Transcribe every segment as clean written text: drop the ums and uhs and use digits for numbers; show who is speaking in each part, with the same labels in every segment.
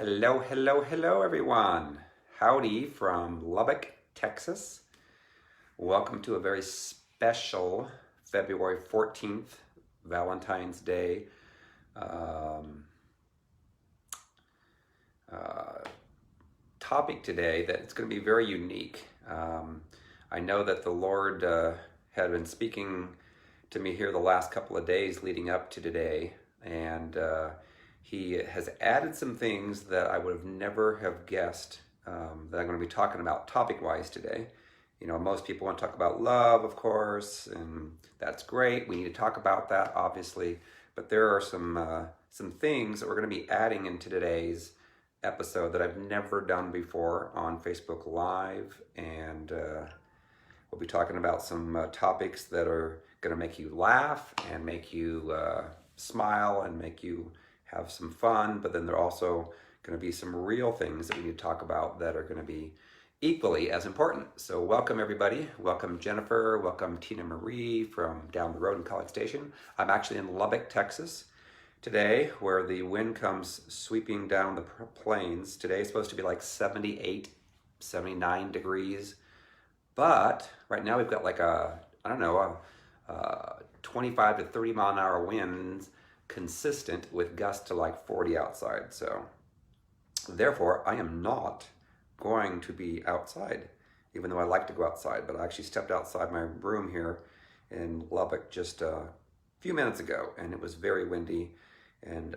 Speaker 1: Hello, hello, hello, everyone. Howdy from Lubbock, Texas. Welcome to a very special February 14th, Valentine's Day um, uh, topic today that it's going to be very unique. I know that the Lord had been speaking to me here the last couple of days leading up to today, and he has added some things that I would have never have guessed that I'm going to be talking about topic-wise today. You know, most people want to talk about love, of course, and that's great. We need to talk about that, obviously. But there are some things that we're going to be adding into today's episode that I've never done before on Facebook Live, and we'll be talking about some topics that are going to make you laugh and make you smile and make you have some fun, but then there are also going to be some real things that we need to talk about that are going to be equally as important. So welcome everybody. Welcome Jennifer. Welcome Tina Marie from down the road in College Station. I'm actually in Lubbock, Texas today, where the wind comes sweeping down the plains. Today is supposed to be like 78, 79 degrees. But right now we've got like a 25 to 30 mile an hour winds consistent with gusts to like 40 outside. So therefore I am not going to be outside, even though I like to go outside. But I actually stepped outside my room here in Lubbock just a few minutes ago, and it was very windy, and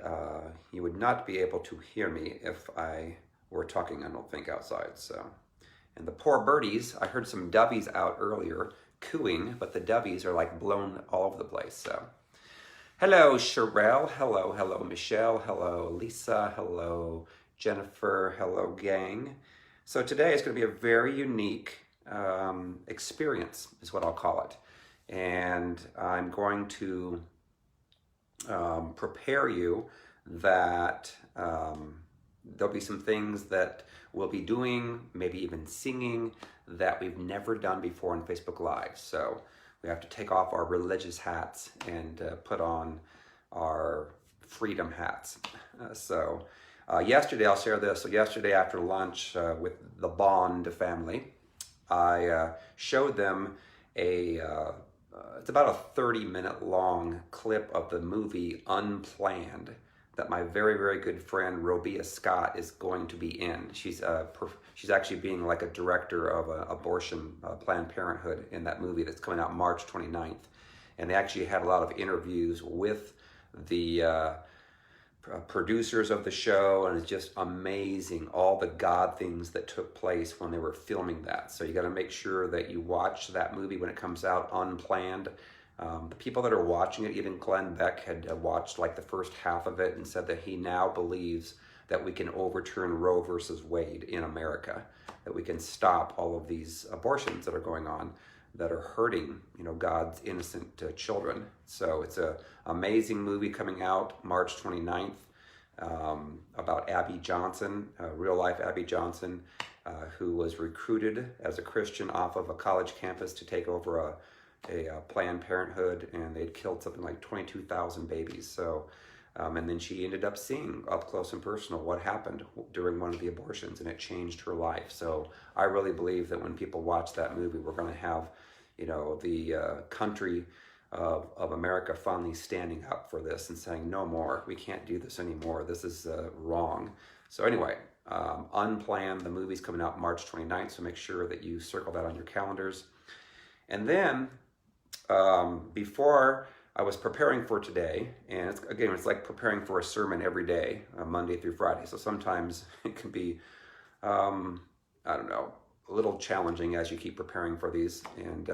Speaker 1: you would not be able to hear me if I were talking, I don't think, outside. So, and the poor birdies, I heard some dovies out earlier cooing, but the dovies are like blown all over the place. So hello Sherelle, hello Michelle, hello Lisa, hello Jennifer, hello gang. So today is going to be a very unique experience, is what I'll call it. And I'm going to prepare you that there'll be some things that we'll be doing, maybe even singing, that we've never done before on Facebook Live. So we have to take off our religious hats and put on our freedom hats. Yesterday, I'll share this. So yesterday after lunch with the Bond family, I showed them it's about a 30-minute long clip of the movie Unplanned that my very, very good friend Robia Scott is going to be in. She's actually being like a director of abortion, Planned Parenthood in that movie that's coming out March 29th. And they actually had a lot of interviews with the producers of the show, and it's just amazing all the God things that took place when they were filming that. So you got to make sure that you watch that movie when it comes out, Unplanned. The people that are watching it, even Glenn Beck had watched like the first half of it and said that he now believes that we can overturn Roe versus Wade in America, that we can stop all of these abortions that are going on that are hurting, God's innocent children. So it's an amazing movie coming out March 29th about Abby Johnson, real life Abby Johnson, who was recruited as a Christian off of a college campus to take over a Planned Parenthood, and they'd killed something like 22,000 babies. So, and then she ended up seeing up close and personal what happened during one of the abortions, and it changed her life. So I really believe that when people watch that movie, we're going to have, the country of America finally standing up for this and saying, no more, we can't do this anymore. This is wrong. So anyway, Unplanned, the movie's coming out March 29th, so make sure that you circle that on your calendars. And then before I was preparing for today, and it's like preparing for a sermon every day, Monday through Friday. So sometimes it can be, a little challenging as you keep preparing for these. And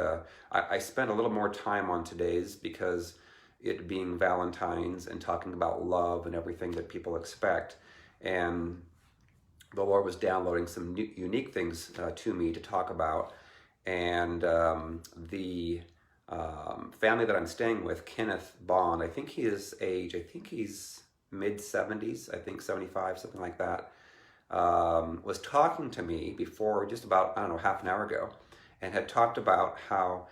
Speaker 1: I spent a little more time on today's because it being Valentine's and talking about love and everything that people expect. And the Lord was downloading some unique things to me to talk about. And the family that I'm staying with, Kenneth Bond, I think he's mid-70s, I think 75, something like that, was talking to me before just about, half an hour ago, and had talked about how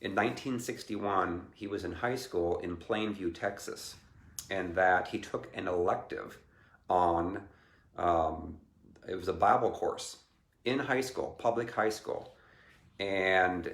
Speaker 1: in 1961 he was in high school in Plainview, Texas, and that he took an elective on Um, it was a Bible course in high school, public high school. And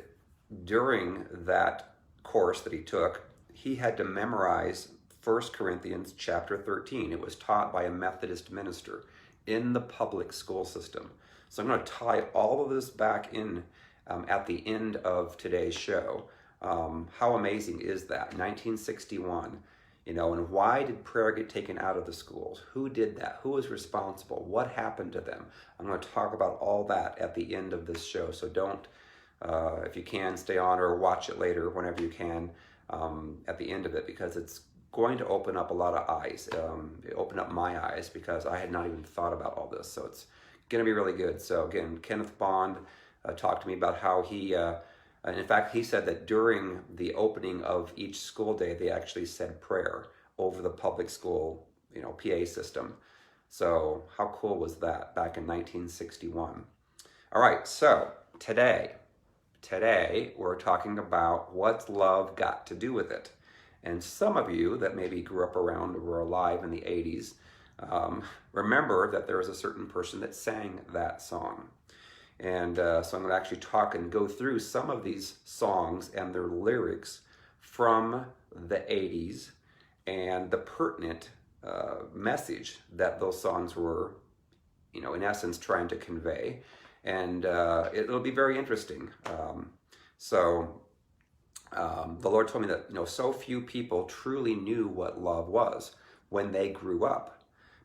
Speaker 1: during that course that he took, he had to memorize 1 Corinthians chapter 13. It was taught by a Methodist minister in the public school system. So I'm going to tie all of this back in at the end of today's show. How amazing is that? 1961. And why did prayer get taken out of the schools? Who did that? Who was responsible? What happened to them? I'm going to talk about all that at the end of this show. So don't, if you can, stay on or watch it later whenever you can at the end of it, because it's going to open up a lot of eyes. It opened up my eyes because I had not even thought about all this. So it's going to be really good. So again, Kenneth Bond talked to me about how he, and in fact, he said that during the opening of each school day, they actually said prayer over the public school, PA system. So how cool was that back in 1961? All right, so today we're talking about what's love got to do with it. And some of you that maybe grew up around or were alive in the 80s remember that there was a certain person that sang that song. And so I'm going to actually talk and go through some of these songs and their lyrics from the 80s and the pertinent message that those songs were, in essence, trying to convey. And it'll be very interesting. The Lord told me that, so few people truly knew what love was when they grew up.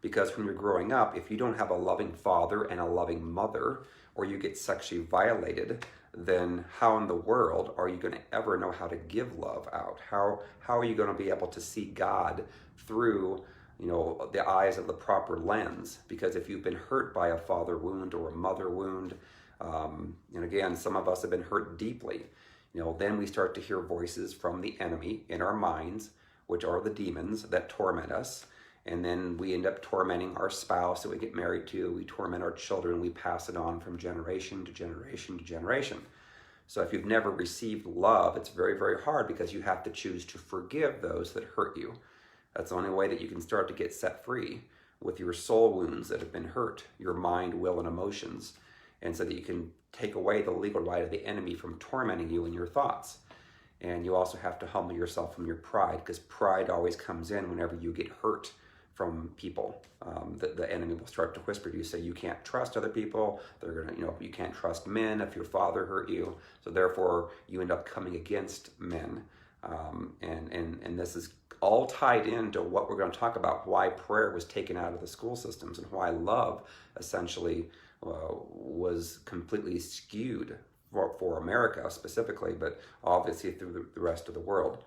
Speaker 1: Because when you're growing up, if you don't have a loving father and a loving mother, or you get sexually violated, then how in the world are you going to ever know how to give love out? How are you going to be able to see God through, the eyes of the proper lens? Because if you've been hurt by a father wound or a mother wound, and again, some of us have been hurt deeply, then we start to hear voices from the enemy in our minds, which are the demons that torment us. And then we end up tormenting our spouse that we get married to. We torment our children. We pass it on from generation to generation to generation. So if you've never received love, it's very, very hard because you have to choose to forgive those that hurt you. That's the only way that you can start to get set free with your soul wounds that have been hurt, your mind, will, and emotions. And so that you can take away the legal right of the enemy from tormenting you in your thoughts. And you also have to humble yourself from your pride, because pride always comes in whenever you get hurt from people. The enemy will start to whisper to you, say you can't trust other people. They're gonna, you can't trust men if your father hurt you. So therefore, you end up coming against men. And this is all tied into what we're going to talk about: why prayer was taken out of the school systems and why love essentially was completely skewed for America specifically, but obviously through the rest of the world.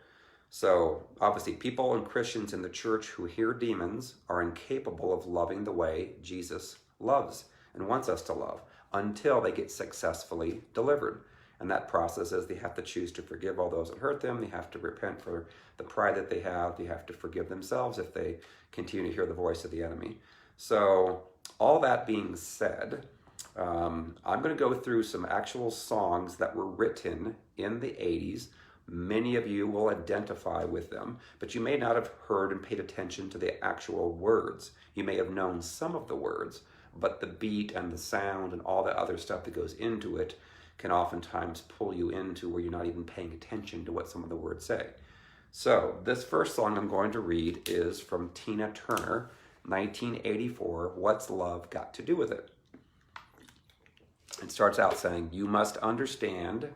Speaker 1: So obviously people and Christians in the church who hear demons are incapable of loving the way Jesus loves and wants us to love until they get successfully delivered. And that process is they have to choose to forgive all those that hurt them. They have to repent for the pride that they have. They have to forgive themselves if they continue to hear the voice of the enemy. So all that being said, I'm going to go through some actual songs that were written in the 80s. Many of you will identify with them, but you may not have heard and paid attention to the actual words. You may have known some of the words, but the beat and the sound and all the other stuff that goes into it can oftentimes pull you into where you're not even paying attention to what some of the words say. So this first song I'm going to read is from Tina Turner, 1984, What's Love Got to Do With It? It starts out saying, "You must understand,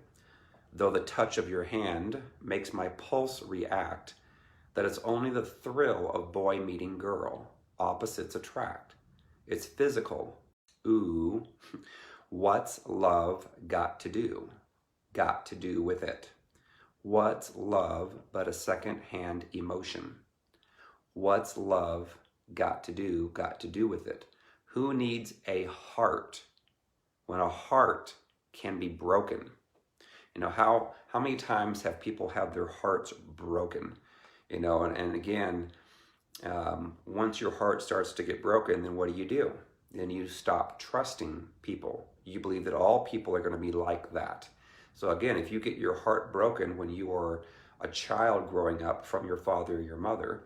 Speaker 1: though the touch of your hand makes my pulse react, that it's only the thrill of boy meeting girl. Opposites attract. It's physical. Ooh, what's love got to do? Got to do with it? What's love but a second-hand emotion? What's love got to do with it? Who needs a heart when a heart can be broken?" How many times have people had their hearts broken? And again, once your heart starts to get broken, then what do? Then you stop trusting people. You believe that all people are going to be like that. So again, if you get your heart broken when you are a child growing up from your father or your mother,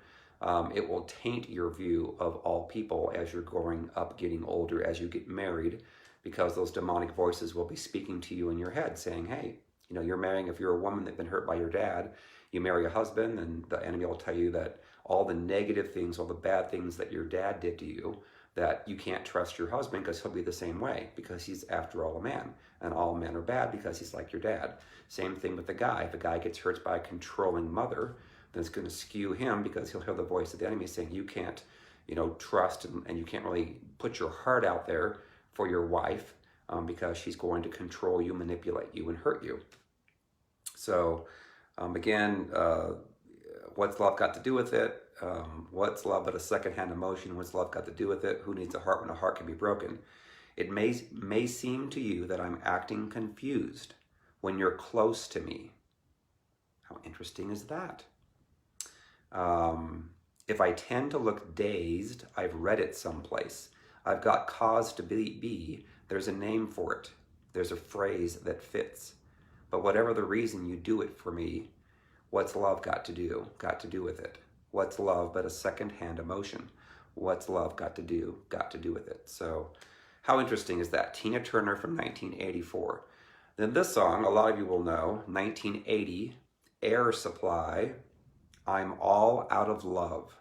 Speaker 1: It will taint your view of all people as you're growing up, getting older, as you get married, because those demonic voices will be speaking to you in your head saying, hey, you're marrying, if you're a woman that's been hurt by your dad, you marry a husband, and the enemy will tell you that all the negative things, all the bad things that your dad did to you, that you can't trust your husband because he'll be the same way, because he's, after all, a man. And all men are bad because he's like your dad. Same thing with the guy. If a guy gets hurt by a controlling mother, then it's going to skew him, because he'll hear the voice of the enemy saying you can't, trust, and you can't really put your heart out there for your wife, because she's going to control you, manipulate you, and hurt you. So again, what's love got to do with it? What's love but a secondhand emotion? What's love got to do with it? Who needs a heart when a heart can be broken? It may seem to you that I'm acting confused when you're close to me. How interesting is that? If I tend to look dazed, I've read it someplace. I've got cause to be. There's a name for it. There's a phrase that fits. But whatever the reason, you do it for me. What's love got to do with it? What's love but a second-hand emotion? What's love got to do with it? So how interesting is that? Tina Turner from 1984. Then this song, a lot of you will know, 1980, Air Supply, I'm All Out of Love.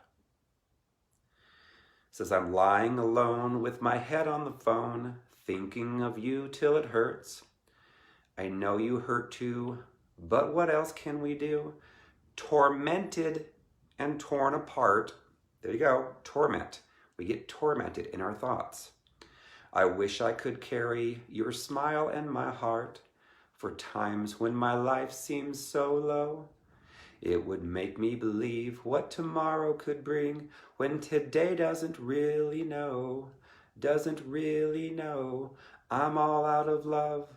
Speaker 1: It says, I'm lying alone with my head on the phone, thinking of you till it hurts. I know you hurt too, but what else can we do? Tormented and torn apart. There you go, torment. We get tormented in our thoughts. I wish I could carry your smile and my heart for times when my life seems so low. It would make me believe what tomorrow could bring when today doesn't really know. I'm all out of love.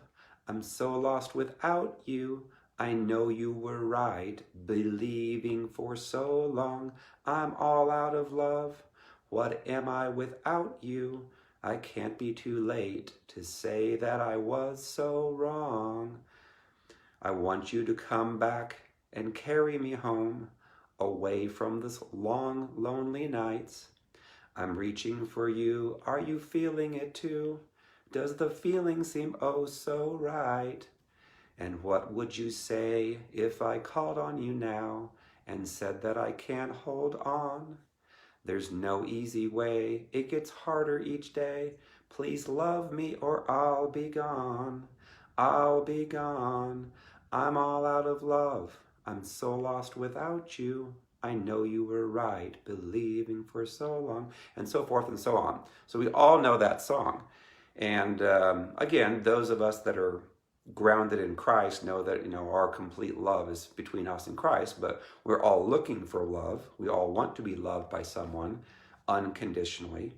Speaker 1: I'm so lost without you. I know you were right, believing for so long. I'm all out of love. What am I without you? I can't be too late to say that I was so wrong. I want you to come back and carry me home, away from this long, lonely nights. I'm reaching for you. Are you feeling it too? Does the feeling seem oh so right? And what would you say if I called on you now and said that I can't hold on? There's no easy way. It gets harder each day. Please love me or I'll be gone. I'm all out of love. I'm so lost without you. I know you were right, believing for so long, and so forth and so on. So we all know that song. And again, those of us that are grounded in Christ know that our complete love is between us and Christ, but we're all looking for love. We all want to be loved by someone unconditionally.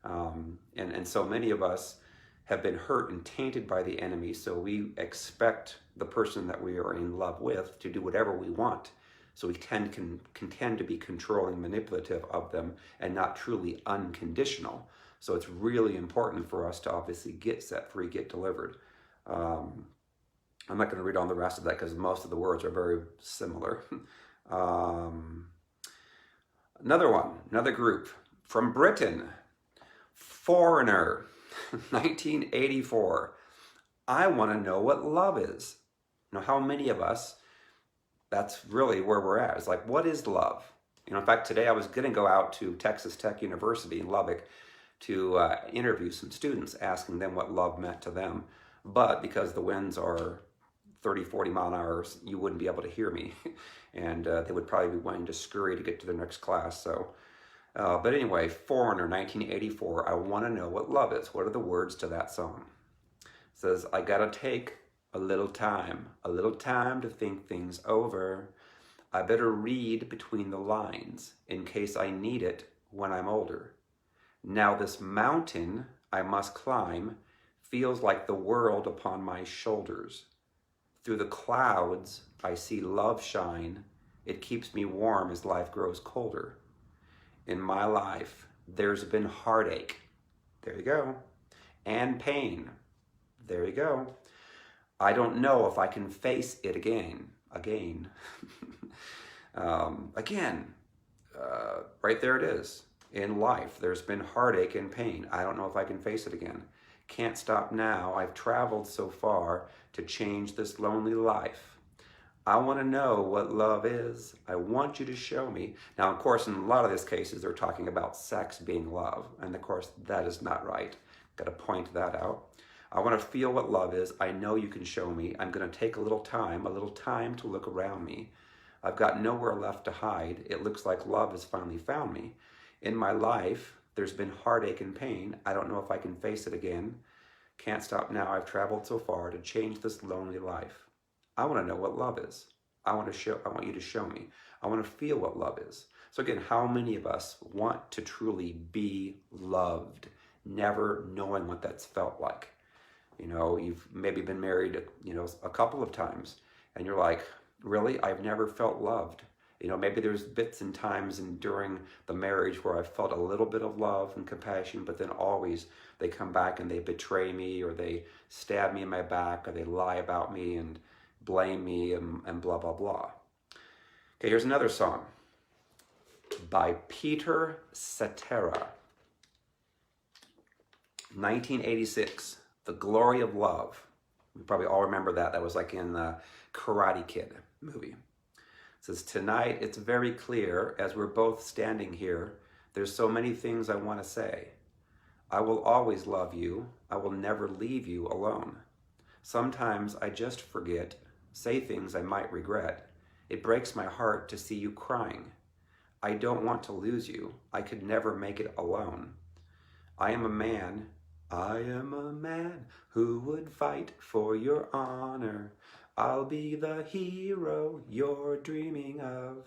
Speaker 1: And so many of us have been hurt and tainted by the enemy, so we expect the person that we are in love with to do whatever we want. So we can tend to be controlling, manipulative of them, and not truly unconditional. So it's really important for us to obviously get set free, get delivered. I'm not going to read on the rest of that because most of the words are very similar. Another group from Britain, Foreigner, 1984. I want to know what love is. How many of us, that's really where we're at. It's like, what is love? In fact, today I was going to go out to Texas Tech University in Lubbock to interview some students, asking them what love meant to them. But because the winds are 30, 40 mile an hour, you wouldn't be able to hear me. And they would probably be wanting to scurry to get to their next class. So, but anyway, Foreigner, 1984, I want to know what love is. What are the words to that song? It says, I gotta take a little time to think things over. I better read between the lines in case I need it when I'm older. Now this mountain I must climb feels like the world upon my shoulders. Through the clouds I see love shine. It keeps me warm as life grows colder. In my life there's been heartache. There you go. And pain. There you go. I don't know if I can face it again. Again. right there it is. In life, there's been heartache and pain. I don't know if I can face it again. Can't stop now. I've traveled so far to change this lonely life. I want to know what love is. I want you to show me. Now, of course, in a lot of these cases, they're talking about sex being love. And of course, that is not right. Got to point that out. I want to feel what love is. I know you can show me. I'm going to take a little time to look around me. I've got nowhere left to hide. It looks like love has finally found me. In my life, there's been heartache and pain. I don't know if I can face it again. Can't stop now. I've traveled so far to change this lonely life. I want to know what love is. I want you to show me. I want to feel what love is. So again, how many of us want to truly be loved, never knowing what that's felt like? You know, you've maybe been married, a couple of times, and you're like, really? I've never felt loved. Maybe there's bits and times during the marriage where I felt a little bit of love and compassion, but then always they come back and they betray me, or they stab me in my back, or they lie about me and blame me and blah, blah, blah. Okay, here's another song by Peter Cetera. 1986, The Glory of Love. We probably all remember that. That was like in the Karate Kid movie. It says, tonight it's very clear as we're both standing here, there's so many things I want to say. I will always love you. I will never leave you alone. Sometimes I just forget, say things I might regret. It breaks my heart to see you crying. I don't want to lose you. I could never make it alone. I am a man who would fight for your honor. I'll be the hero you're dreaming of.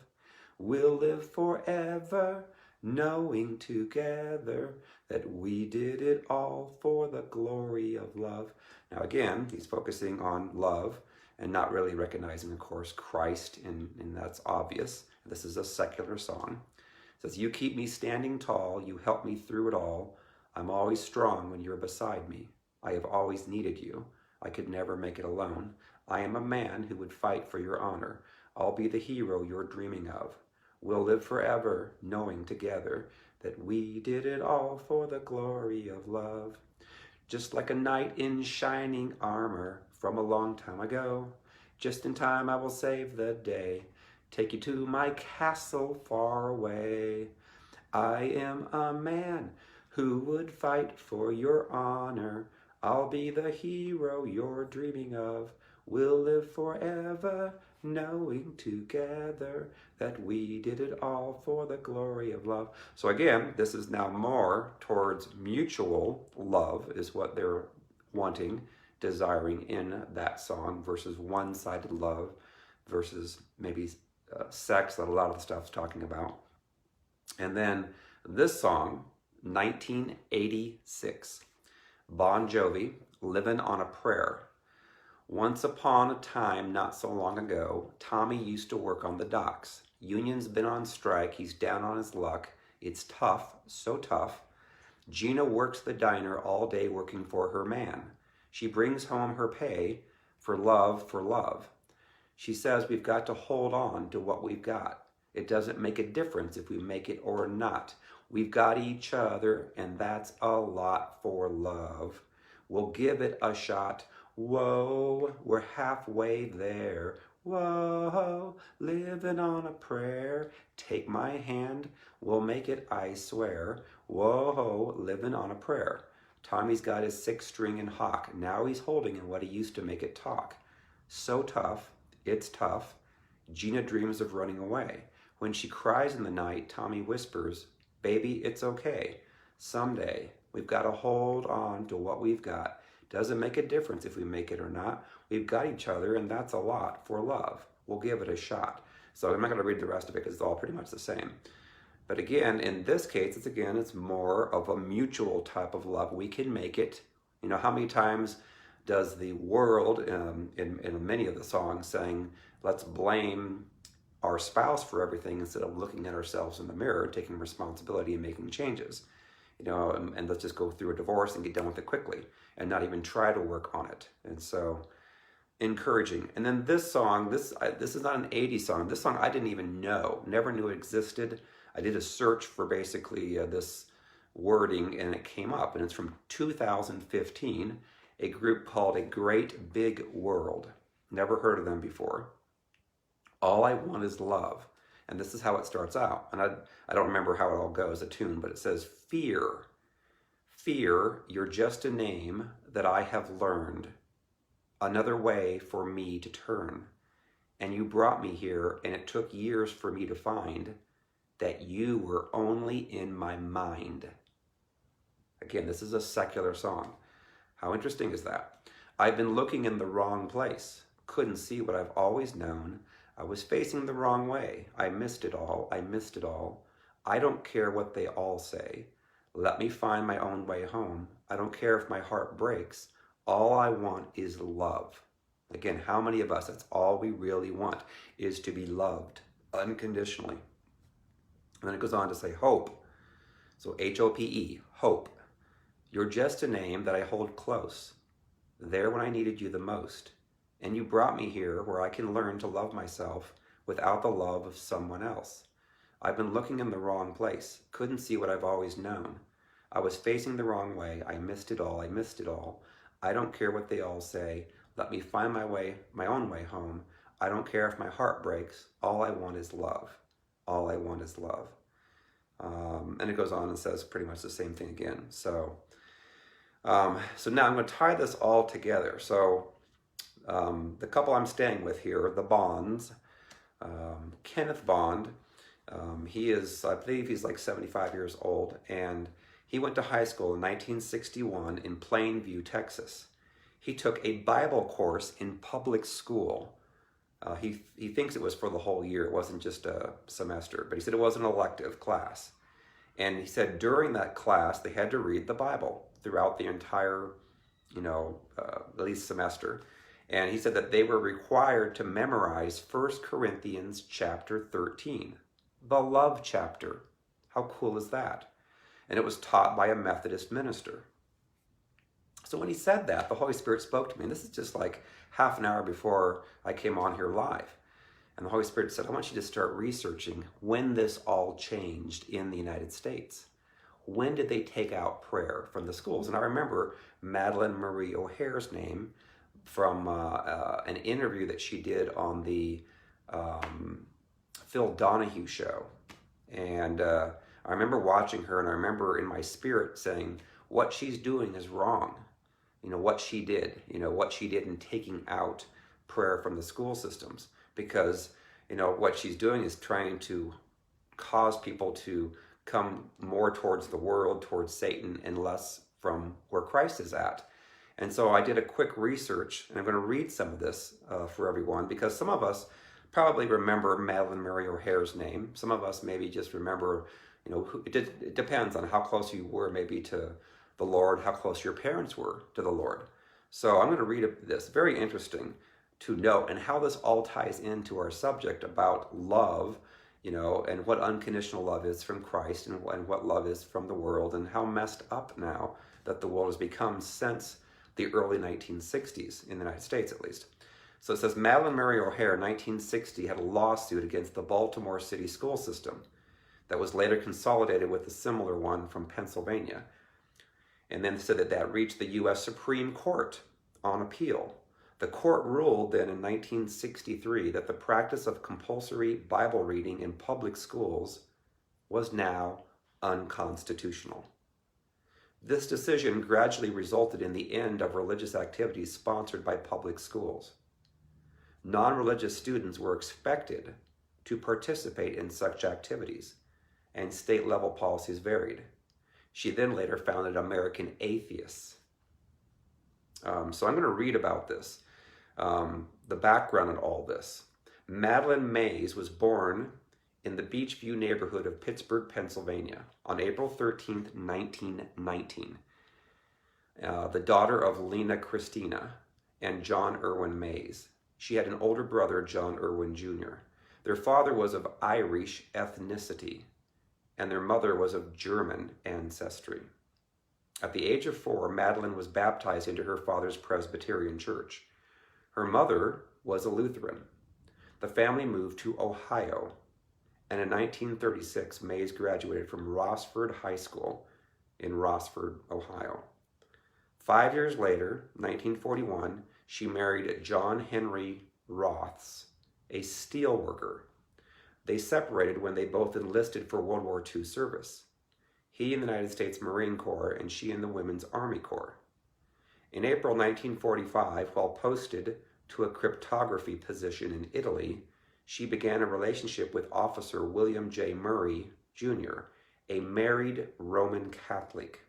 Speaker 1: We'll live forever, knowing together that we did it all for the glory of love. Now again, he's focusing on love and not really recognizing, of course, Christ, and that's obvious. This is a secular song. It says, you keep me standing tall, you help me through it all. I'm always strong when you're beside me. I have always needed you. I could never make it alone. I am a man who would fight for your honor. I'll be the hero you're dreaming of. We'll live forever, knowing together that we did it all for the glory of love. Just like a knight in shining armor from a long time ago, just in time I will save the day, take you to my castle far away. I am a man who would fight for your honor. I'll be the hero you're dreaming of. We'll live forever, knowing together that we did it all for the glory of love. So again, this is now more towards mutual love is what they're wanting, desiring in that song, versus one-sided love, versus maybe sex that a lot of the stuff's talking about. And then this song, 1986, Bon Jovi, Living on a Prayer. Once upon a time, not so long ago, Tommy used to work on the docks. Union's been on strike, he's down on his luck. It's tough, so tough. Gina works the diner all day working for her man. She brings home her pay for love, for love. She says we've got to hold on to what we've got. It doesn't make a difference if we make it or not. We've got each other, and that's a lot for love. We'll give it a shot. Whoa, we're halfway there. Whoa, living on a prayer. Take my hand, we'll make it, I swear. Whoa, living on a prayer. Tommy's got his six string and hawk. Now he's holding in what he used to make it talk. So tough, it's tough. Gina dreams of running away. When she cries in the night, Tommy whispers, baby, it's okay. Someday, we've got to hold on to what we've got. Doesn't make a difference if we make it or not. We've got each other, and that's a lot for love. We'll give it a shot. So I'm not going to read the rest of it because it's all pretty much the same. But again, in this case, it's more of a mutual type of love. We can make it. You know, how many times does the world, in many of the songs, saying, let's blame our spouse for everything instead of looking at ourselves in the mirror, taking responsibility and making changes. You know, and let's just go through a divorce and get done with it quickly and not even try to work on it. And so, encouraging. And then this song, this is not an 80s song. This song I didn't even know, never knew it existed. I did a search for basically this wording, and it came up, and it's from 2015, a group called A Great Big World. Never heard of them before. All I want is love. And this is how it starts out. And I don't remember how it all goes, a tune, but it says, fear, fear, you're just a name that I have learned, another way for me to turn. And you brought me here, and it took years for me to find that you were only in my mind. Again, this is a secular song. How interesting is that? I've been looking in the wrong place. Couldn't see what I've always known. I was facing the wrong way. I missed it all. I missed it all. I don't care what they all say. Let me find my own way home. I don't care if my heart breaks. All I want is love. Again, how many of us, that's all we really want, is to be loved unconditionally. And then it goes on to say hope. So H-O-P-E, hope. You're just a name that I hold close, there when I needed you the most. And you brought me here where I can learn to love myself without the love of someone else. I've been looking in the wrong place, couldn't see what I've always known. I was facing the wrong way, I missed it all, I missed it all. I don't care what they all say, let me find my own way home. I don't care if my heart breaks, all I want is love. All I want is love. And it goes on and says pretty much the same thing again. So now I'm going to tie this all together. So the couple I'm staying with here, the Bonds, Kenneth Bond, he is, I believe he's like 75 years old, and he went to high school in 1961 in Plainview, Texas. He took a Bible course in public school. He thinks it was for the whole year. It wasn't just a semester, but he said it was an elective class. And he said during that class, they had to read the Bible throughout the entire, at least semester. And he said that they were required to memorize 1 Corinthians chapter 13, the love chapter. How cool is that? And it was taught by a Methodist minister. So when he said that, the Holy Spirit spoke to me. And this is just like half an hour before I came on here live. And the Holy Spirit said, I want you to start researching when this all changed in the United States. When did they take out prayer from the schools? And I remember Madeleine Marie O'Hair's name from an interview that she did on the Phil Donahue show. And I remember watching her, and I remember in my spirit saying, what she's doing is wrong. What she did in taking out prayer from the school systems. Because, what she's doing is trying to cause people to come more towards the world, towards Satan, and less from where Christ is at. And so I did a quick research, and I'm going to read some of this for everyone, because some of us probably remember Madeleine Mary O'Hair's name. Some of us maybe just remember, it depends on how close you were maybe to the Lord, how close your parents were to the Lord. So I'm going to read this. Very interesting to note, and how this all ties into our subject about love, and what unconditional love is from Christ, and what love is from the world, and how messed up now that the world has become since the early 1960s, in the United States at least. So it says, Madeleine Mary O'Hair, 1960, had a lawsuit against the Baltimore City school system that was later consolidated with a similar one from Pennsylvania. And then said that reached the U.S. Supreme Court on appeal. The court ruled then in 1963 that the practice of compulsory Bible reading in public schools was now unconstitutional. This decision gradually resulted in the end of religious activities sponsored by public schools. Non-religious students were expected to participate in such activities, and state-level policies varied. She then later founded American Atheists. So I'm going to read about this, the background on all this. Madeline Mays was born in the Beachview neighborhood of Pittsburgh, Pennsylvania, on April 13th, 1919. The daughter of Lena Christina and John Irwin Mays. She had an older brother, John Irwin Jr. Their father was of Irish ethnicity, and their mother was of German ancestry. At the age of 4, Madeline was baptized into her father's Presbyterian church. Her mother was a Lutheran. The family moved to Ohio, and in 1936, Mays graduated from Rossford High School in Rossford, Ohio. 5 years later, 1941, she married John Henry Roths, a steel worker. They separated when they both enlisted for World War II service. He in the United States Marine Corps and she in the Women's Army Corps. In April 1945, while posted to a cryptography position in Italy, she began a relationship with Officer William J. Murray, Jr., a married Roman Catholic.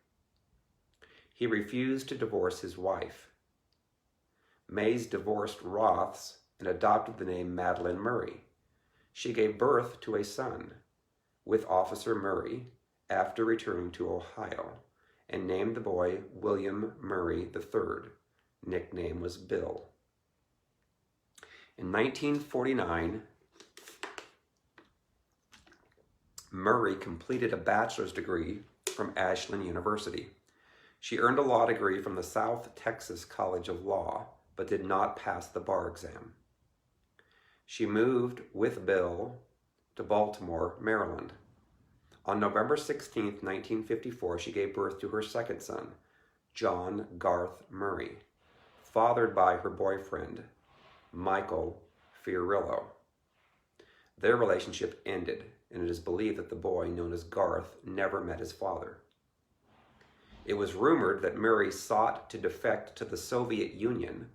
Speaker 1: He refused to divorce his wife. Mays divorced Roths and adopted the name Madeline Murray. She gave birth to a son with Officer Murray after returning to Ohio and named the boy William Murray III. Nickname was Bill. In 1949, Murray completed a bachelor's degree from Ashland University. She earned a law degree from the South Texas College of Law, but did not pass the bar exam. She moved with Bill to Baltimore, Maryland. On November 16, 1954, she gave birth to her second son, John Garth Murray, fathered by her boyfriend, Michael Fiorillo. Their relationship ended, and it is believed that the boy, known as Garth, never met his father. It was rumored that Murray sought to defect to the Soviet Union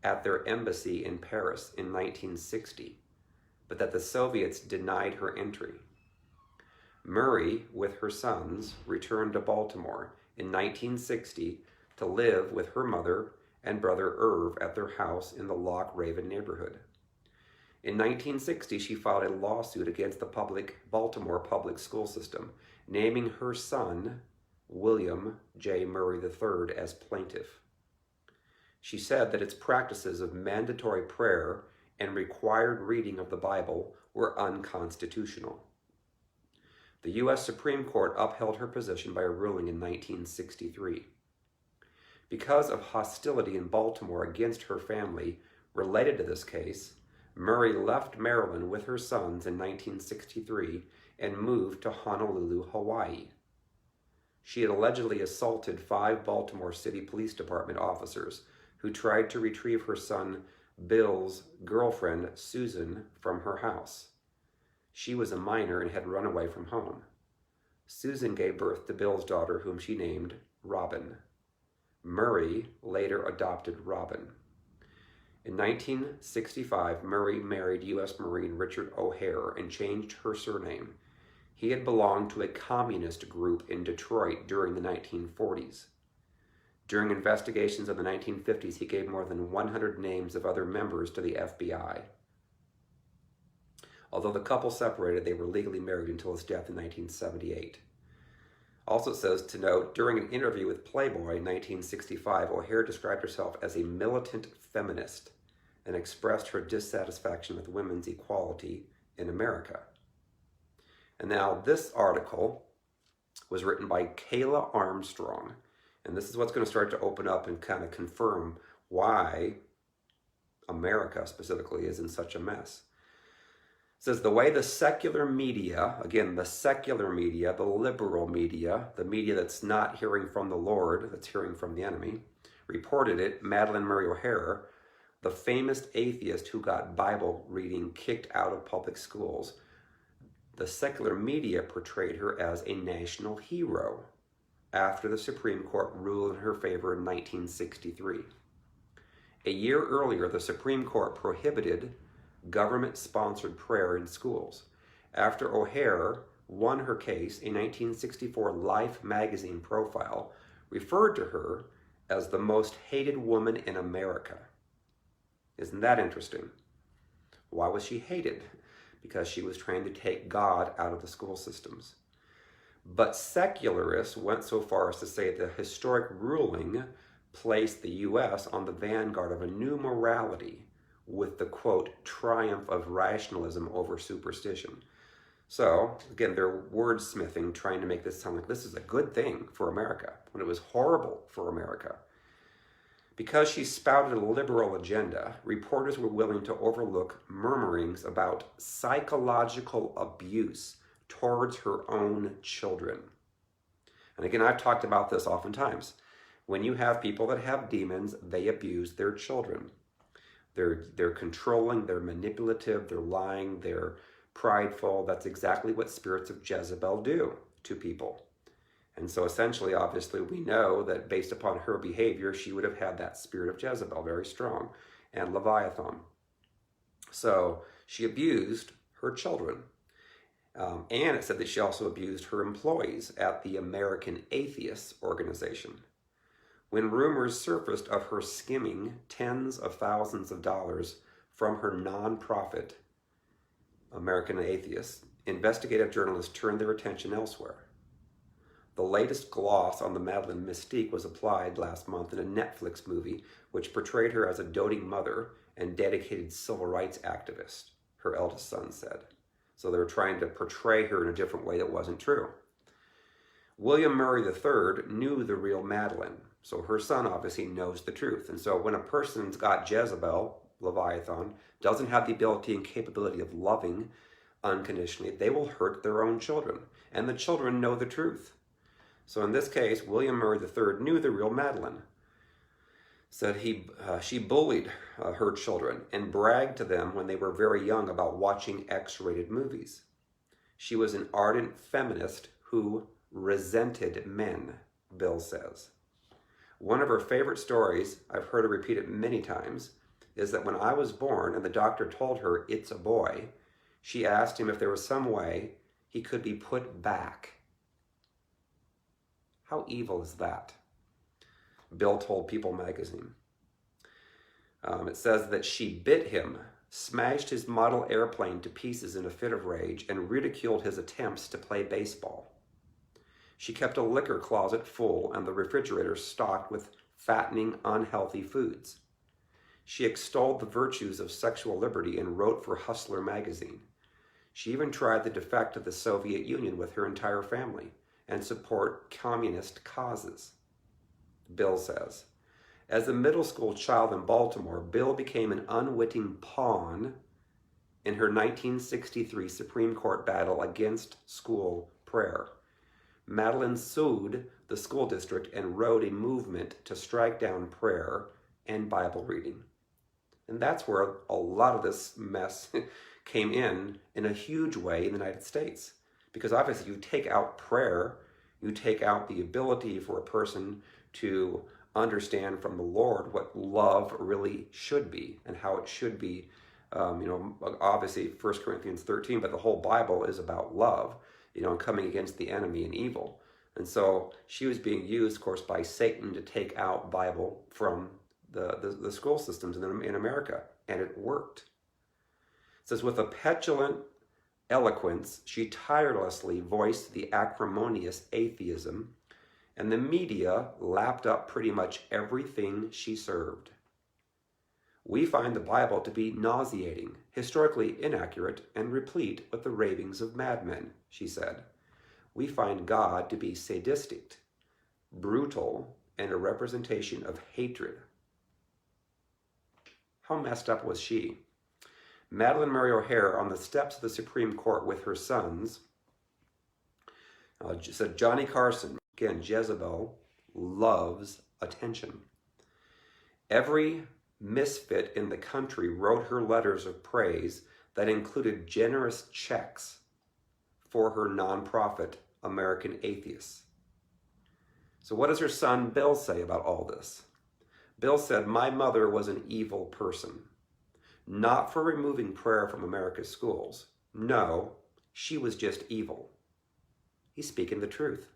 Speaker 1: at their embassy in Paris in 1960, but that the Soviets denied her entry. Murray, with her sons, returned to Baltimore in 1960 to live with her mother and brother Irv at their house in the Loch Raven neighborhood. In 1960, she filed a lawsuit against the Baltimore public school system, naming her son, William J. Murray III, as plaintiff. She said that its practices of mandatory prayer and required reading of the Bible were unconstitutional. The U.S. Supreme Court upheld her position by a ruling in 1963. Because of hostility in Baltimore against her family related to this case, Murray left Maryland with her sons in 1963 and moved to Honolulu, Hawaii. She had allegedly assaulted 5 Baltimore City Police Department officers who tried to retrieve her son Bill's girlfriend, Susan, from her house. She was a minor and had run away from home. Susan gave birth to Bill's daughter, whom she named Robin. Murray later adopted Robin. In 1965, Murray married U.S. Marine Richard O'Hare and changed her surname. He had belonged to a communist group in Detroit during the 1940s. During investigations in the 1950s, he gave more than 100 names of other members to the FBI. Although the couple separated, they were legally married until his death in 1978. Also, it says to note, during an interview with Playboy in 1965, O'Hare described herself as a militant feminist and expressed her dissatisfaction with women's equality in America. And now this article was written by Kayla Armstrong, and this is what's going to start to open up and kind of confirm why America specifically is in such a mess. It says the way the secular media, again, the secular media, the liberal media, the media that's not hearing from the Lord, that's hearing from the enemy, reported it, Madeline Murray O'Hare, the famous atheist who got Bible reading kicked out of public schools, the secular media portrayed her as a national hero after the Supreme Court ruled in her favor in 1963. A year earlier, the Supreme Court prohibited government-sponsored prayer in schools. After O'Hare won her case, a 1964 Life magazine profile referred to her as the most hated woman in America. Isn't that interesting? Why was she hated? Because she was trying to take God out of the school systems. But secularists went so far as to say the historic ruling placed the U.S. on the vanguard of a new morality with the, quote, triumph of rationalism over superstition. So, again, they're wordsmithing, trying to make this sound like this is a good thing for America, when it was horrible for America. Because she spouted a liberal agenda, reporters were willing to overlook murmurings about psychological abuse towards her own children. And again, I've talked about this oftentimes. When you have people that have demons, they abuse their children. They're controlling, they're manipulative, they're lying, they're prideful. That's exactly what spirits of Jezebel do to people. And so essentially, obviously, we know that based upon her behavior, she would have had that spirit of Jezebel very strong, and Leviathan. So she abused her children. And it said that she also abused her employees at the American Atheists organization. When rumors surfaced of her skimming tens of thousands of dollars from her nonprofit, American Atheists, investigative journalists turned their attention elsewhere. The latest gloss on the Madeline mystique was applied last month in a Netflix movie which portrayed her as a doting mother and dedicated civil rights activist, her eldest son said. So they were trying to portray her in a different way that wasn't true. William Murray III knew the real Madeline, so her son obviously knows the truth. And so when a person's got Jezebel, Leviathan, doesn't have the ability and capability of loving unconditionally, they will hurt their own children. And the children know the truth. So in this case, William Murray III knew the real Madeline. Said she bullied her children and bragged to them when they were very young about watching X-rated movies. She was an ardent feminist who resented men, Bill says. One of her favorite stories, I've heard her repeat it many times, is that when I was born and the doctor told her it's a boy, she asked him if there was some way he could be put back. How evil is that? Bill told People magazine. It says that she bit him, smashed his model airplane to pieces in a fit of rage, and ridiculed his attempts to play baseball. She kept a liquor closet full and the refrigerator stocked with fattening, unhealthy foods. She extolled the virtues of sexual liberty and wrote for Hustler magazine. She even tried to defect to the Soviet Union with her entire family and support communist causes. Bill says, as a middle school child in Baltimore, Bill became an unwitting pawn in her 1963 Supreme Court battle against school prayer. Madeline sued the school district and wrote a movement to strike down prayer and Bible reading. And that's where a lot of this mess came in a huge way in the United States. Because obviously you take out prayer, you take out the ability for a person to understand from the Lord what love really should be and how it should be. Obviously 1 Corinthians 13, but the whole Bible is about love, and coming against the enemy and evil. And so she was being used, of course, by Satan to take out Bible from the school systems in America, and it worked. It says, with a petulant eloquence, she tirelessly voiced the acrimonious atheism, and the media lapped up pretty much everything she served. We find the Bible to be nauseating, historically inaccurate, and replete with the ravings of madmen, she said. We find God to be sadistic, brutal, and a representation of hatred. How messed up was she? Madeline Murray O'Hare on the steps of the Supreme Court with her sons said, Johnny Carson, again, Jezebel, loves attention. Every misfit in the country wrote her letters of praise that included generous checks for her nonprofit, American Atheists. So what does her son Bill say about all this? Bill said, my mother was an evil person. Not for removing prayer from America's schools. No, she was just evil. He's speaking the truth.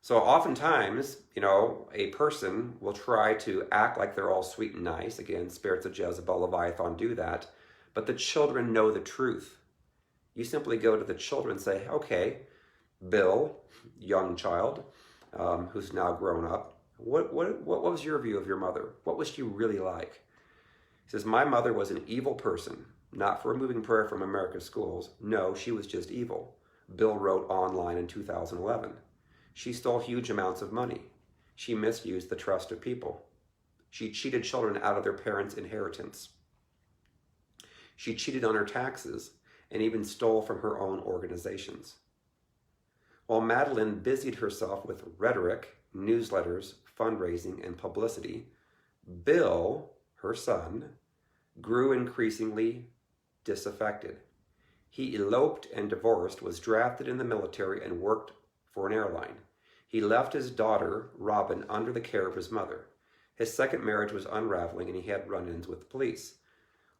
Speaker 1: So oftentimes, a person will try to act like they're all sweet and nice. Again, spirits of Jezebel, Leviathan do that. But the children know the truth. You simply go to the children and say, okay, Bill, young child, who's now grown up, what was your view of your mother? What was she really like? He says, my mother was an evil person, not for removing prayer from America's schools. No, she was just evil. Bill wrote online in 2011. She stole huge amounts of money. She misused the trust of people. She cheated children out of their parents' inheritance. She cheated on her taxes and even stole from her own organizations. While Madeline busied herself with rhetoric, newsletters, fundraising, and publicity, Bill, her son, grew increasingly disaffected. He eloped and divorced, was drafted in the military, and worked for an airline. He left his daughter, Robin, under the care of his mother. His second marriage was unraveling, and he had run-ins with the police.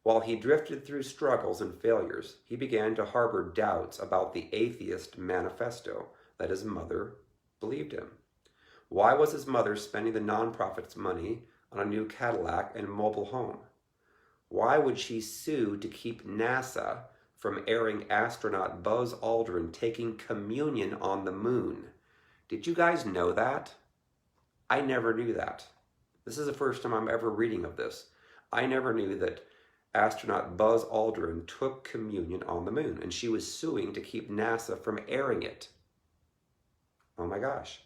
Speaker 1: While he drifted through struggles and failures, he began to harbor doubts about the atheist manifesto that his mother believed in. Why was his mother spending the nonprofit's money on a new Cadillac and mobile home? Why would she sue to keep NASA from airing astronaut Buzz Aldrin taking communion on the moon? Did you guys know that? I never knew that. This is the first time I'm ever reading of this. I never knew that astronaut Buzz Aldrin took communion on the moon, and she was suing to keep NASA from airing it. Oh my gosh.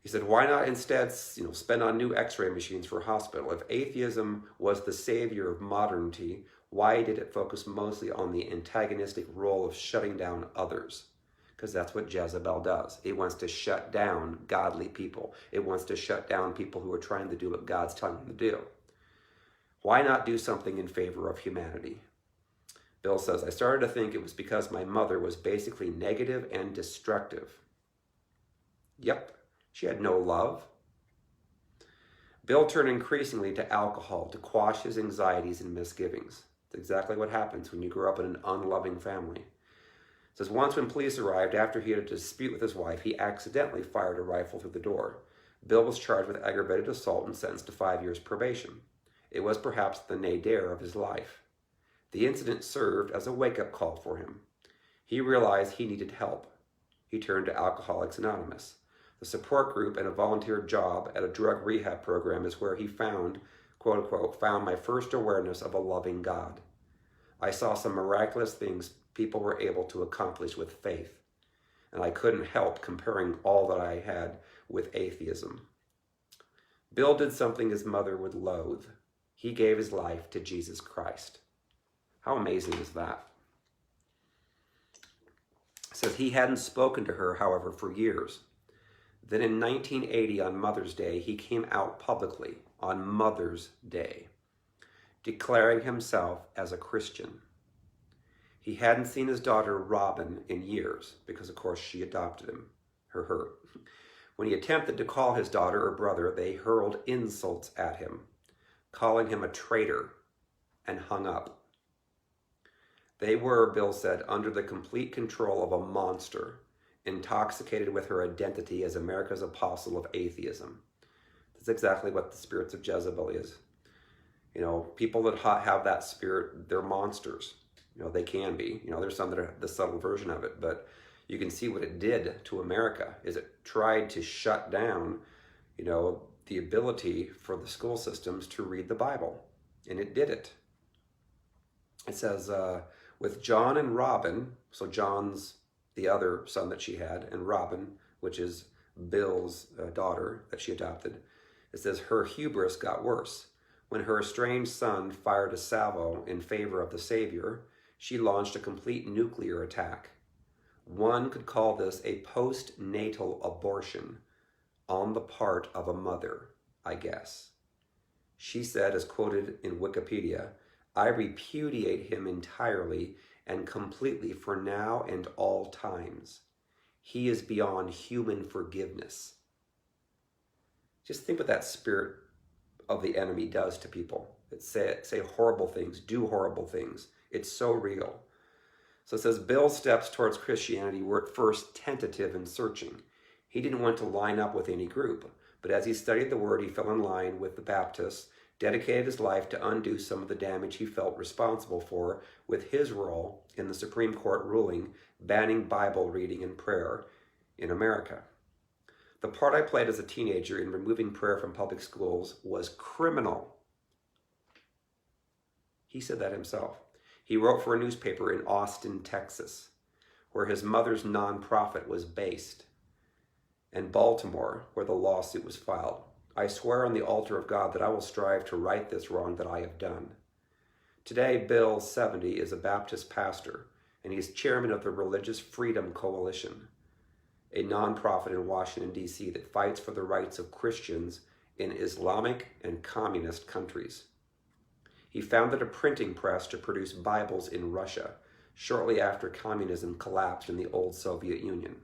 Speaker 1: He said, why not instead, spend on new x-ray machines for a hospital? If atheism was the savior of modernity, why did it focus mostly on the antagonistic role of shutting down others? Because that's what Jezebel does. It wants to shut down godly people. It wants to shut down people who are trying to do what God's telling them to do. Why not do something in favor of humanity? Bill says, I started to think it was because my mother was basically negative and destructive. Yep, she had no love. Bill turned increasingly to alcohol to quash his anxieties and misgivings. It's exactly what happens when you grow up in an unloving family. It says, once when police arrived after he had a dispute with his wife, he accidentally fired a rifle through the door. Bill was charged with aggravated assault and sentenced to 5 years probation. It was perhaps the nadir of his life. The incident served as a wake-up call for him. He realized he needed help. He turned to Alcoholics Anonymous. The support group and a volunteer job at a drug rehab program is where he found, quote unquote, found my first awareness of a loving God. I saw some miraculous things people were able to accomplish with faith, and I couldn't help comparing all that I had with atheism. Bill did something his mother would loathe. He gave his life to Jesus Christ. How amazing is that? It says he hadn't spoken to her, however, for years. Then in 1980, on Mother's Day, he came out publicly on Mother's Day, declaring himself as a Christian. He hadn't seen his daughter, Robin, in years, because of course she adopted him, her. When he attempted to call his daughter or brother, they hurled insults at him, calling him a traitor, and hung up. They were, Bill said, under the complete control of a monster, intoxicated with her identity as America's apostle of atheism. That's exactly what the spirits of Jezebel is. People that have that spirit, they're monsters. They can be. There's some that are the subtle version of it, but you can see what it did to America is it tried to shut down, the ability for the school systems to read the Bible, and it did it. It says, with John and Robin, so John's the other son that she had, and Robin, which is Bill's daughter that she adopted, it says her hubris got worse. When her estranged son fired a salvo in favor of the Savior, she launched a complete nuclear attack. One could call this a postnatal abortion on the part of a mother, I guess. She said, as quoted in Wikipedia, I repudiate him entirely and completely for now and all times. He is beyond human forgiveness. Just think what that spirit of the enemy does to people. It say horrible things, do horrible things. It's so real. So it says, Bill's steps towards Christianity were at first tentative and searching. He didn't want to line up with any group, but as he studied the Word, he fell in line with the Baptists, dedicated his life to undo some of the damage he felt responsible for with his role in the Supreme Court ruling banning Bible reading and prayer in America. The part I played as a teenager in removing prayer from public schools was criminal. He said that himself. He wrote for a newspaper in Austin, Texas, where his mother's nonprofit was based, and Baltimore, where the lawsuit was filed. I swear on the altar of God that I will strive to right this wrong that I have done. Today, Bill, 70, is a Baptist pastor, and he's chairman of the Religious Freedom Coalition, a nonprofit in Washington, D.C. that fights for the rights of Christians in Islamic and communist countries. He founded a printing press to produce Bibles in Russia shortly after communism collapsed in the old Soviet Union.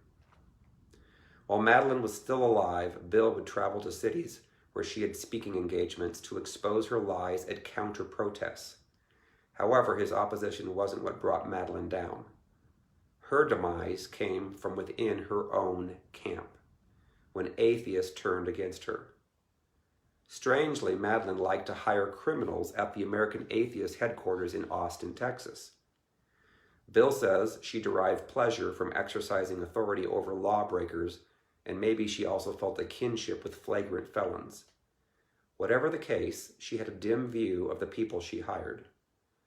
Speaker 1: While Madeline was still alive, Bill would travel to cities where she had speaking engagements to expose her lies at counter-protests. However, his opposition wasn't what brought Madeline down. Her demise came from within her own camp, when atheists turned against her. Strangely, Madeline liked to hire criminals at the American Atheist headquarters in Austin, Texas. Bill says she derived pleasure from exercising authority over lawbreakers, and maybe she also felt a kinship with flagrant felons. Whatever the case, she had a dim view of the people she hired.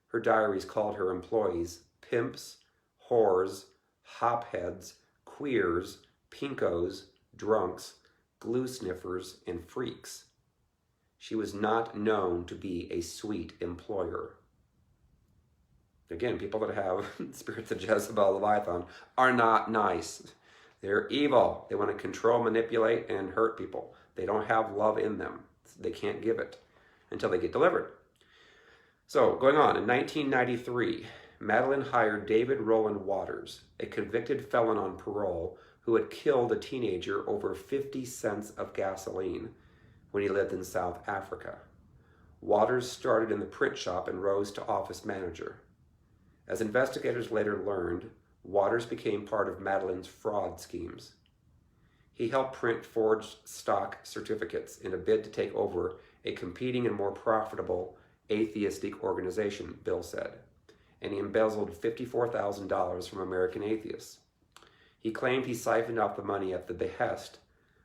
Speaker 1: Her diaries called her employees pimps, whores, hopheads, queers, pinkos, drunks, glue sniffers, and freaks. She was not known to be a sweet employer. Again, people that have spirits of Jezebel, Leviathan, are not nice. They're evil. They want to control, manipulate, and hurt people. They don't have love in them. They can't give it until they get delivered. So, going on, in 1993, Madeline hired David Roland Waters, a convicted felon on parole who had killed a teenager over 50 cents of gasoline when he lived in South Africa. Waters started in the print shop and rose to office manager. As investigators later learned, Waters became part of Madeline's fraud schemes. He helped print forged stock certificates in a bid to take over a competing and more profitable atheistic organization, Bill said, and he embezzled $54,000 from American atheists. He claimed he siphoned out the money at the behest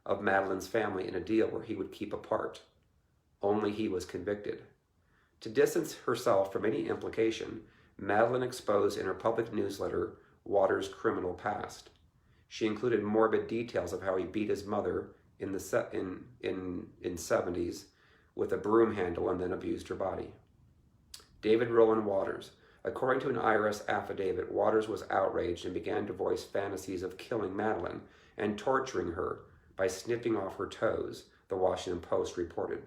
Speaker 1: of Madeline's family in a deal where he would keep a part. Only he was convicted. To distance herself from any implication, Madeline exposed in her public newsletter Waters' criminal past. She included morbid details of how he beat his mother in the 70s with a broom handle and then abused her body. David Roland Waters. According to an IRS affidavit, Waters was outraged and began to voice fantasies of killing Madeline and torturing her by snipping off her toes, the Washington Post reported.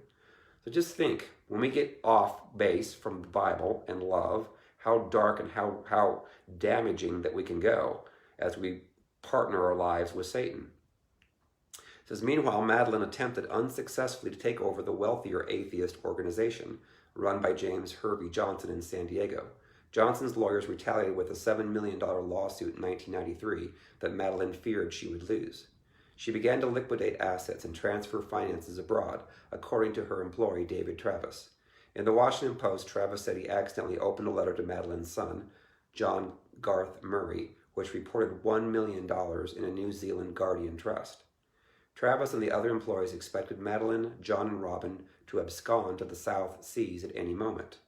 Speaker 1: So just think, when we get off base from the Bible and love, how dark and how damaging that we can go as we partner our lives with Satan. It says, meanwhile, Madeline attempted unsuccessfully to take over the wealthier atheist organization run by James Hervey Johnson in San Diego. Johnson's lawyers retaliated with a $7 million lawsuit in 1993 that Madeline feared she would lose. She began to liquidate assets and transfer finances abroad, according to her employee, David Travis. In the Washington Post, Travis said he accidentally opened a letter to Madeline's son, John Garth Murray, which reported $1 million in a New Zealand Guardian trust. Travis and the other employees expected Madeline, John, and Robin to abscond to the South Seas at any moment.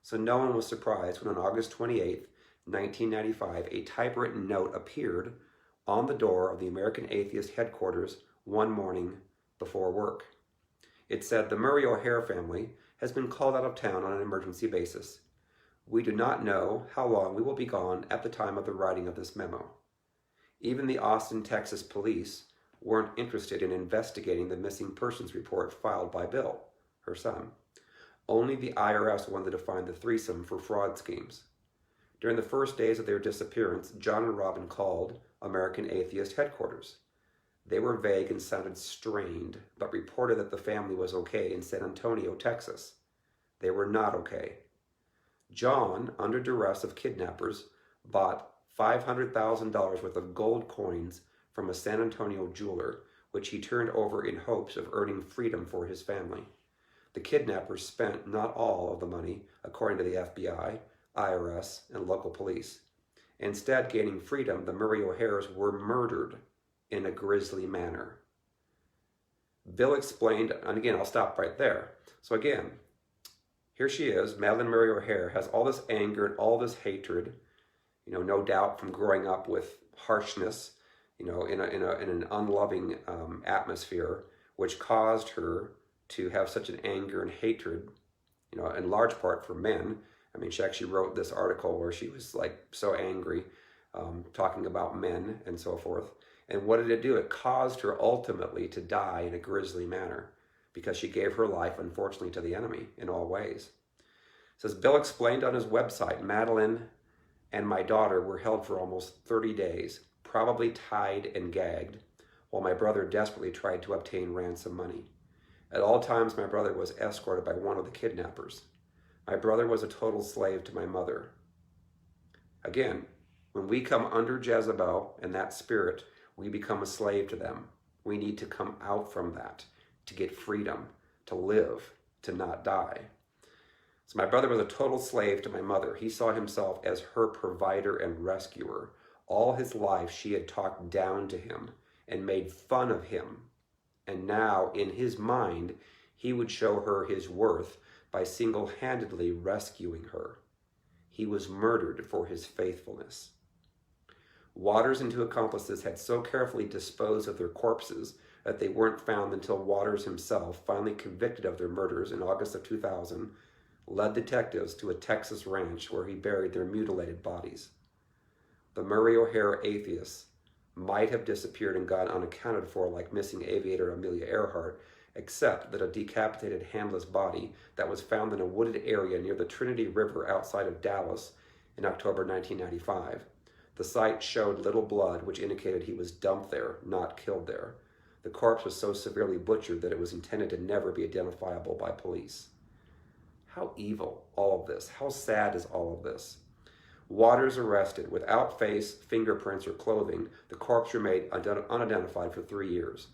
Speaker 1: So no one was surprised when on August 28, 1995, a typewritten note appeared on the door of the American Atheist headquarters one morning before work. It said, "The Murray O'Hare family has been called out of town on an emergency basis. We do not know how long we will be gone at the time of the writing of this memo." Even the Austin, Texas police weren't interested in investigating the missing persons report filed by Bill, her son. Only the IRS wanted to find the threesome for fraud schemes. During the first days of their disappearance, John and Robin called American Atheist headquarters. They were vague and sounded strained, but reported that the family was okay in San Antonio, Texas. They were not okay. John, under duress of kidnappers, bought $500,000 worth of gold coins from a San Antonio jeweler, which he turned over in hopes of earning freedom for his family. The kidnappers spent not all of the money, according to the FBI, IRS, and local police. Instead, gaining freedom, the Murray O'Hares were murdered in a grisly manner. Bill explained, and again, I'll stop right there. So again, here she is, Madeline Murray O'Hare, has all this anger and all this hatred, no doubt from growing up with harshness, in an unloving atmosphere, which caused her to have such an anger and hatred, in large part for men. I mean, she actually wrote this article where she was like so angry, talking about men and so forth. And what did it do? It caused her ultimately to die in a grisly manner because she gave her life, unfortunately, to the enemy in all ways. It says, Bill explained on his website, Madeline and my daughter were held for almost 30 days, probably tied and gagged, while my brother desperately tried to obtain ransom money. At all times, my brother was escorted by one of the kidnappers. My brother was a total slave to my mother. Again, when we come under Jezebel and that spirit, we become a slave to them. We need to come out from that to get freedom, to live, to not die. So my brother was a total slave to my mother. He saw himself as her provider and rescuer. All his life, she had talked down to him and made fun of him. And now, in his mind, he would show her his worth by single-handedly rescuing her. He was murdered for his faithfulness. Waters and two accomplices had so carefully disposed of their corpses that they weren't found until Waters himself, finally convicted of their murders in August of 2000, led detectives to a Texas ranch where he buried their mutilated bodies. The Murray O'Hare atheists might have disappeared and gone unaccounted for like missing aviator Amelia Earhart, except that a decapitated, handless body that was found in a wooded area near the Trinity River outside of Dallas in October 1995. The site showed little blood, which indicated he was dumped there, not killed there. The corpse was so severely butchered that it was intended to never be identifiable by police. How evil, all of this. How sad is all of this? Waters arrested without face, fingerprints, or clothing. The corpse remained unidentified for 3 years.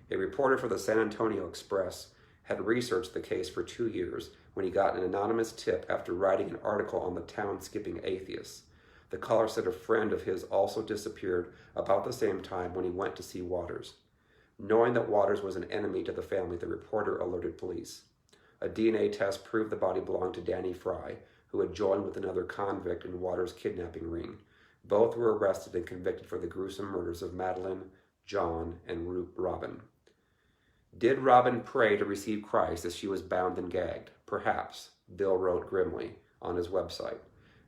Speaker 1: A reporter for the San Antonio Express had researched the case for 2 years when he got an anonymous tip after writing an article on the town-skipping atheists. The caller said a friend of his also disappeared about the same time when he went to see Waters. Knowing that Waters was an enemy to the family, the reporter alerted police. A DNA test proved the body belonged to Danny Fry, who had joined with another convict in Waters' kidnapping ring. Both were arrested and convicted for the gruesome murders of Madeline, John, and Robin. Did Robin pray to receive Christ as she was bound and gagged? Perhaps, Bill wrote grimly on his website.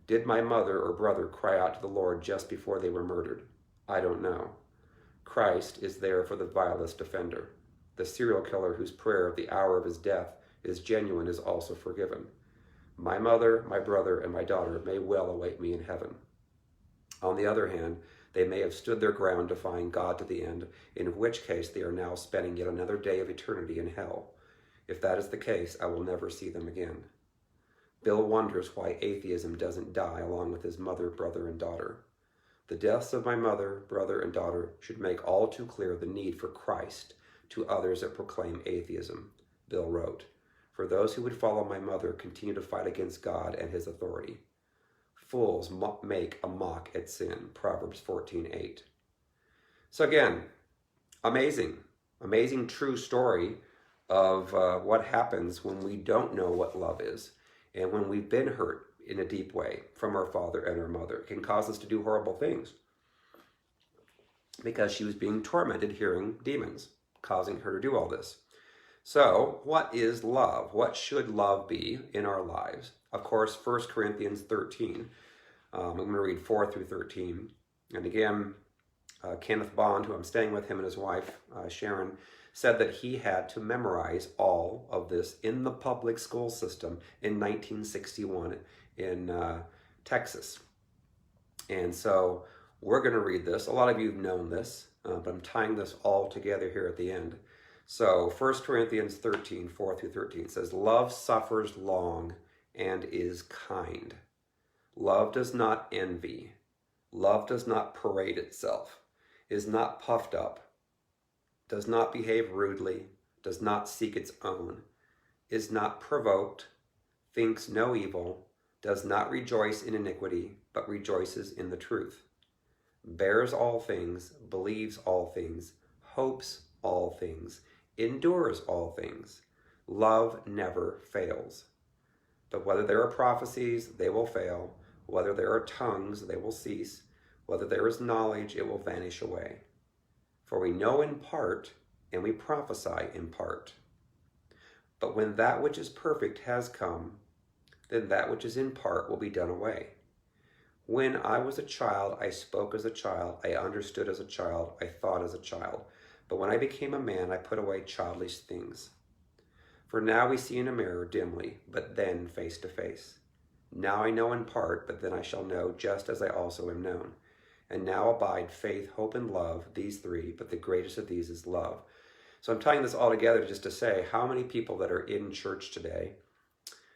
Speaker 1: Did my mother or brother cry out to the Lord just before they were murdered? I don't know. Christ is there for the vilest offender. The serial killer whose prayer at the hour of his death is genuine is also forgiven. My mother, my brother, and my daughter may well await me in heaven. On the other hand, they may have stood their ground defying God to the end, in which case they are now spending yet another day of eternity in hell. If that is the case, I will never see them again. Bill wonders why atheism doesn't die along with his mother, brother, and daughter. The deaths of my mother, brother, and daughter should make all too clear the need for Christ to others that proclaim atheism, Bill wrote. For those who would follow my mother, continue to fight against God and his authority. Fools make a mock at sin, Proverbs 14:8. So again, amazing true story of what happens when we don't know what love is and when we've been hurt in a deep way from our father and our mother. It can cause us to do horrible things because she was being tormented hearing demons, causing her to do all this. So, what is love? What should love be in our lives? Of course, 1 Corinthians 13. I'm going to read 4 through 13. And again, Kenneth Bond, who I'm staying with, him and his wife, Sharon, said that he had to memorize all of this in the public school system in 1961 in Texas. And so we're going to read this. A lot of you have known this, but I'm tying this all together here at the end. So 1 Corinthians 13, 4 through 13 says, love suffers long and is kind. Love does not envy. Love does not parade itself, is not puffed up, does not behave rudely, does not seek its own, is not provoked, thinks no evil, does not rejoice in iniquity, but rejoices in the truth, bears all things, believes all things, hopes all things, endures all things. Love never fails. But whether there are prophecies, they will fail. Whether there are tongues, they will cease. Whether there is knowledge, it will vanish away. For we know in part, and we prophesy in part. But when that which is perfect has come, then that which is in part will be done away. When I was a child, I spoke as a child, I understood as a child, I thought as a child. But when I became a man, I put away childish things. For now we see in a mirror dimly, but then face to face. Now I know in part, but then I shall know just as I also am known. And now abide faith, hope, and love, these three, but the greatest of these is love. So I'm tying this all together just to say how many people that are in church today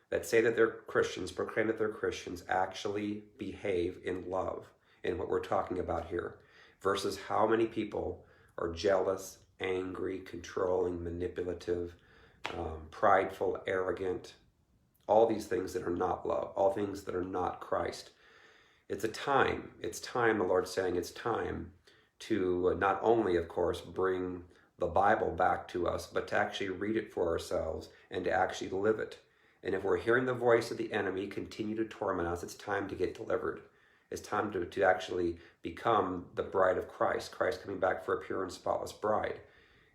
Speaker 1: that say that they're Christians, proclaim that they're Christians, actually behave in love in what we're talking about here, versus how many people are jealous, angry, controlling, manipulative, prideful, arrogant, all these things that are not love, all things that are not Christ. It's time, the Lord's saying it's time to not only, of course, bring the Bible back to us, but to actually read it for ourselves and to actually live it. And if we're hearing the voice of the enemy continue to torment us, it's time to get delivered. It's time to actually become the bride of Christ, Christ coming back for a pure and spotless bride.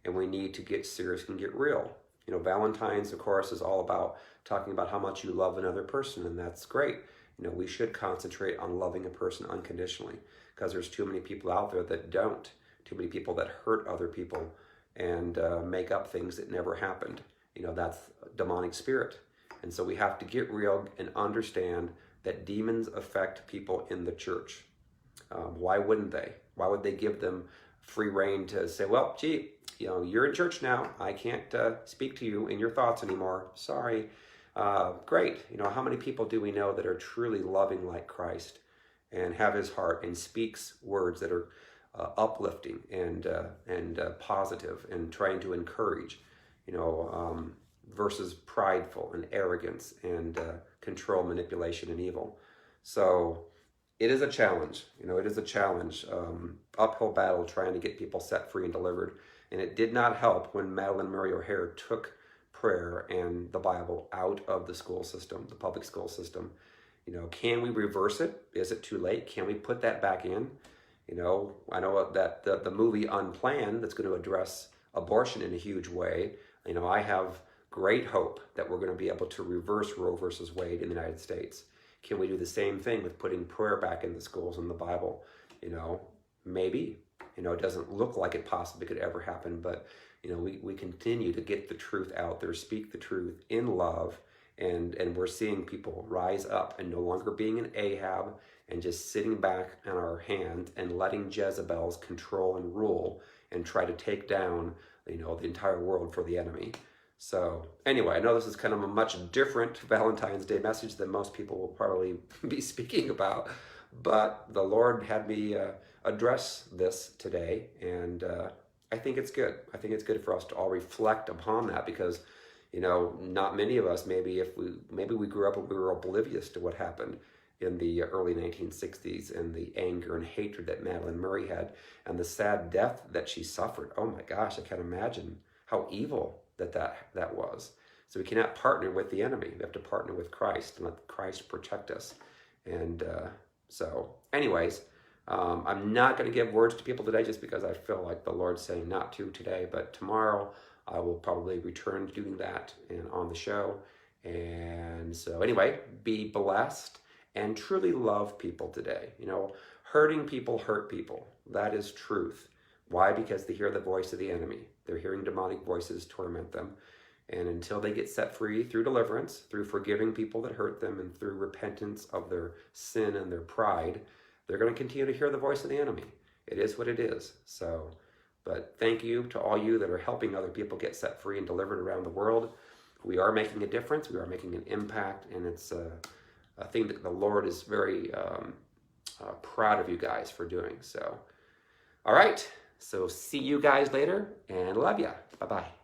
Speaker 1: And we need to get serious and get real. You know, Valentine's, of course, is all about talking about how much you love another person, and that's great. You know, we should concentrate on loving a person unconditionally, because there's too many people out there that don't. Too many people that hurt other people and make up things that never happened. You know, that's a demonic spirit. And so we have to get real and understand that demons affect people in the church. Why wouldn't they? Why would they give them free reign to say, well, gee, you know, you're in church now. I can't speak to you in your thoughts anymore. Sorry. Great. You know, how many people do we know that are truly loving like Christ and have his heart and speaks words that are uplifting and positive and trying to encourage, you know, versus prideful and arrogance and control, manipulation, and evil. So it is a challenge. You know, it is a challenge. Uphill battle trying to get people set free and delivered. And it did not help when Madalyn Murray O'Hair took prayer and the Bible out of the school system, the public school system. You know, can we reverse it? Is it too late? Can we put that back in? You know, I know that the movie Unplanned, that's going to address abortion in a huge way. You know, I have great hope that we're going to be able to reverse Roe versus Wade in the United States. Can we do the same thing with putting prayer back in the schools and the Bible? You know, maybe. You know, it doesn't look like it possibly could ever happen, but, you know, we continue to get the truth out there, speak the truth in love, and we're seeing people rise up and no longer being an Ahab and just sitting back on our hand and letting Jezebels control and rule and try to take down, you know, the entire world for the enemy. So anyway, I know this is kind of a much different Valentine's Day message than most people will probably be speaking about, but the Lord had me address this today, and I think it's good. I think it's good for us to all reflect upon that, because, you know, not many of us, maybe we grew up and we were oblivious to what happened in the early 1960s and the anger and hatred that Madalyn Murray had and the sad death that she suffered. Oh my gosh, I can't imagine how evil that was. So we cannot partner with the enemy. We have to partner with Christ and let Christ protect us. And so anyways, I'm not going to give words to people today just because I feel like the Lord's saying not to today, but tomorrow I will probably return to doing that and on the show. And so anyway, be blessed and truly love people today. You know, hurting people hurt people. That is truth. Why? Because they hear the voice of the enemy. They're hearing demonic voices torment them. And until they get set free through deliverance, through forgiving people that hurt them, and through repentance of their sin and their pride, they're going to continue to hear the voice of the enemy. It is what it is. So, but thank you to all you that are helping other people get set free and delivered around the world. We are making a difference. We are making an impact. And it's a thing that the Lord is very proud of you guys for doing. So, all right. So see you guys later, and love ya. Bye-bye.